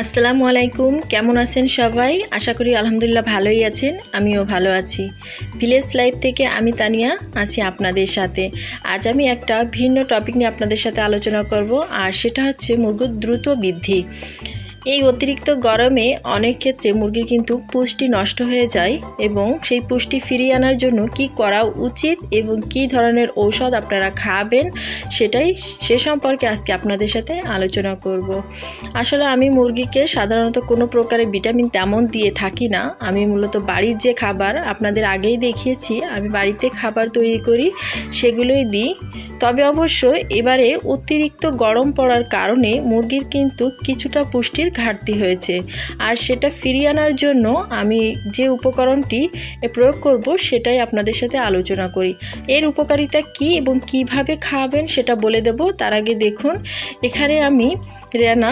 আসসালামু আলাইকুম, কেমন আছেন সবাই? আশা করি আলহামদুলিল্লাহ ভালোই আছেন। আমিও ভালো আছি। ভিলেজ লাইফ থেকে আমি তানিয়া আছি আপনাদের সাথে। আজ আমি একটা ভিন্ন টপিক নিয়ে আপনাদের সাথে আলোচনা করব, আর সেটা হচ্ছে মুরগির দ্রুত বৃদ্ধি। এই অতিরিক্ত গরমে অনেক ক্ষেত্রে মুরগির কিন্তু পুষ্টি নষ্ট হয়ে যায়, এবং সেই পুষ্টি ফিরিয়ে আনার জন্য কি করা উচিত এবং কি ধরনের ঔষধ আপনারা খাবেন সে সম্পর্কে আজকে আপনাদের সাথে আলোচনা করব। আসলে আমি মুরগিকে সাধারণত কোনো প্রকারের ভিটামিন তেমন দিয়ে থাকি না। আমি মূলত বাড়ির যে খাবার আপনাদের আগেই দেখিয়েছি, আমি বাড়িতে খাবার তৈরি করি সেগুলোই দিই। তবে অবশ্য এবারে অতিরিক্ত গরম পড়ার কারণে মুরগির কিন্তু কিছুটা পুষ্টির ঘাটতি হয়েছে, আর সেটা ফিরিয়ে আনার জন্য আমি যে উপকরণটি প্রয়োগ করব সেটাই আপনাদের সাথে আলোচনা করি। এর উপকারিতা কি এবং কিভাবে খাবেন সেটা বলে দেব। তার আগে দেখুন, এখানে আমি রেনা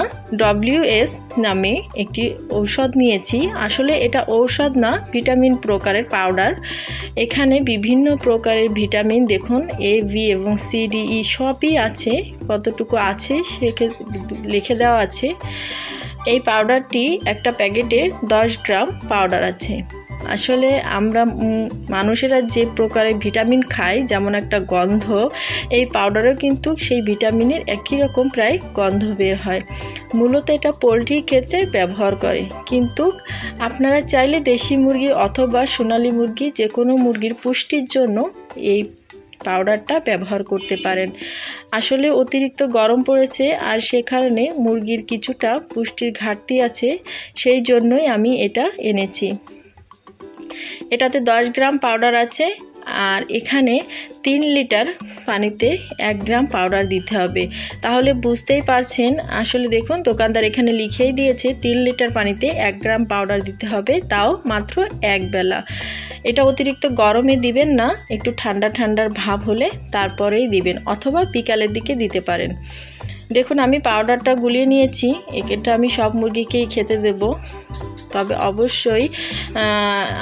WS নামে একটি ঔষধ নিয়েছি। আসলে এটা ঔষধ না, ভিটামিন প্রকারের পাউডার। এখানে বিভিন্ন প্রকারের ভিটামিন দেখুন, A, B এবং C, D, E সবই আছে। কতটুকু আছে লিখে দেওয়া আছে। এই পাউডারটি একটা প্যাকেটে 10 গ্রাম পাউডার আছে। আসলে আমরা মানুষেরা যে প্রকারের ভিটামিন খাই, যেমন একটা গন্ধ, এই পাউডারও কিন্তু সেই ভিটামিনের একই রকম প্রায় গন্ধ বের হয়। মূলত এটা পোলট্রির ক্ষেত্রে ব্যবহার করে, কিন্তু আপনারা চাইলে দেশি মুরগি অথবা সোনালী মুরগি যে কোনো মুরগির পুষ্টির জন্য এই পাউডারটা ব্যবহার করতে পারেন। আসলে অতিরিক্ত গরম পড়েছে, আর সে কারণে মুরগির কিছুটা পুষ্টির ঘাটতি আছে, সেই জন্যই আমি এটা এনেছি। এটাতে 10 গ্রাম পাউডার আছে, আর এখানে 3 লিটার পানিতে 1 গ্রাম পাউডার দিতে হবে। তাহলে বুঝতেই পারছেন। আসলে দেখুন, দোকানদার এখানে লিখেই দিয়েছে 3 লিটার পানিতে 1 গ্রাম পাউডার দিতে হবে, তাও মাত্র এক বেলা। এটা অতিরিক্ত গরমে দিবেন না, একটু ঠান্ডার ভাব হলে তারপরেই দিবেন, অথবা বিকালের দিকে দিতে পারেন। দেখুন, আমি পাউডারটা গুলিয়ে নিয়েছি। এটা আমি সব মুরগিকেই খেতে দেব। তবে অবশ্যই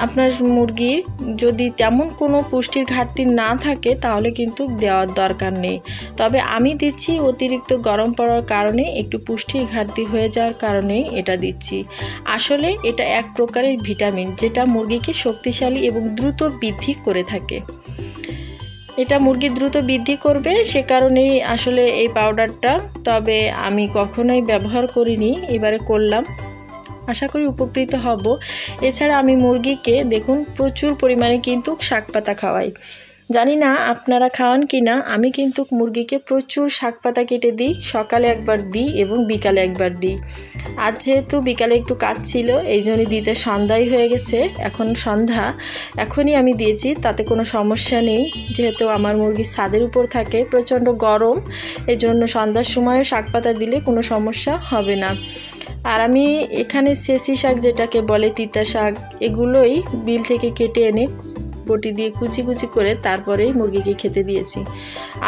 আপনার মুরগির যদি তেমন কোনো পুষ্টির ঘাটতি না থাকে তাহলে কিন্তু দেওয়ার দরকার নেই। তবে আমি দিচ্ছি অতিরিক্ত গরম পড়ার কারণে, একটু পুষ্টির ঘাটতি হয়ে যাওয়ার কারণেই এটা দিচ্ছি। আসলে এটা এক প্রকারের ভিটামিন, যেটা মুরগিকে শক্তিশালী এবং দ্রুত বৃদ্ধি করে থাকে। এটা মুরগি দ্রুত বৃদ্ধি করবে, সে কারণেই আসলে এই পাউডারটা। তবে আমি কখনোই ব্যবহার করিনি, এবারে করলাম। আশা করি উপকৃত হব। এছাড়া আমি মুরগিকে দেখুন প্রচুর পরিমাণে কিন্তু শাক পাতা খাওয়াই। জানি না আপনারা খাওয়ান কি না। আমি কিন্তু মুরগিকে প্রচুর শাক পাতা কেটে দিই। সকালে একবার দিই এবং বিকালে একবার দিই। আজ যেহেতু বিকালে একটু কাজ ছিল, এই জন্যই দিতে সন্ধ্যাই হয়ে গেছে। এখন সন্ধ্যা, এখনই আমি দিয়েছি, তাতে কোনো সমস্যা নেই। যেহেতু আমার মুরগি ছাদের উপর থাকে, প্রচণ্ড গরম, এজন্য সন্ধ্যার সময়ও শাক পাতা দিলে কোনো সমস্যা হবে না। আর আমি এখানে সেসি শাক, যেটাকে বলে তিতা শাক, এগুলোই বিল থেকে কেটে এনে বটি দিয়ে কুচি কুচি করে তারপরেই মুরগিকে খেতে দিয়েছি।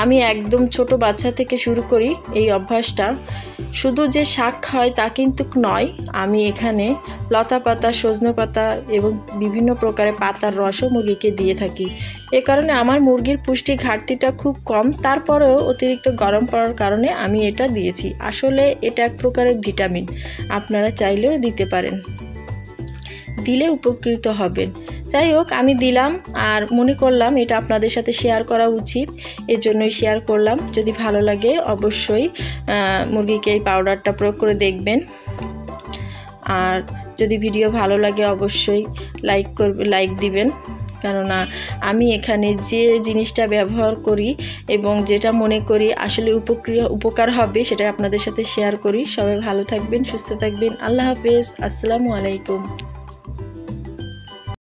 আমি একদম ছোট বাচ্চা থেকে শুরু করি এই অভ্যাসটা। শুধু যে শাক খাওয়াই তা কিন্তু নয়, আমি এখানে লতা পাতা, সজনে পাতা এবং বিভিন্ন প্রকারের পাতার রসও মুরগিকে দিয়ে থাকি। এ কারণে আমার মুরগির পুষ্টির ঘাটতিটা খুব কম। তারপরেও অতিরিক্ত গরম পড়ার কারণে আমি এটা দিয়েছি। আসলে এটা এক প্রকারের ভিটামিন, আপনারা চাইলেও দিতে পারেন, দিলে উপকৃত হবেন। যাই হোক, আমি দিলাম, আর মনে করলাম এটা আপনাদের সাথে শেয়ার করা উচিত, এজন্যই শেয়ার করলাম। যদি ভালো লাগে অবশ্যই মুরগিকে এই পাউডারটা প্রয়োগ করে দেখবেন। আর যদি ভিডিও ভালো লাগে অবশ্যই লাইক দিবেন, কেননা আমি এখানে যে জিনিসটা ব্যবহার করি এবং যেটা মনে করি আসলে উপকার হবে, সেটা আপনাদের সাথে শেয়ার করি। সবাই ভালো থাকবেন, সুস্থ থাকবেন। আল্লাহ হাফেজ। আসসালামু আলাইকুম।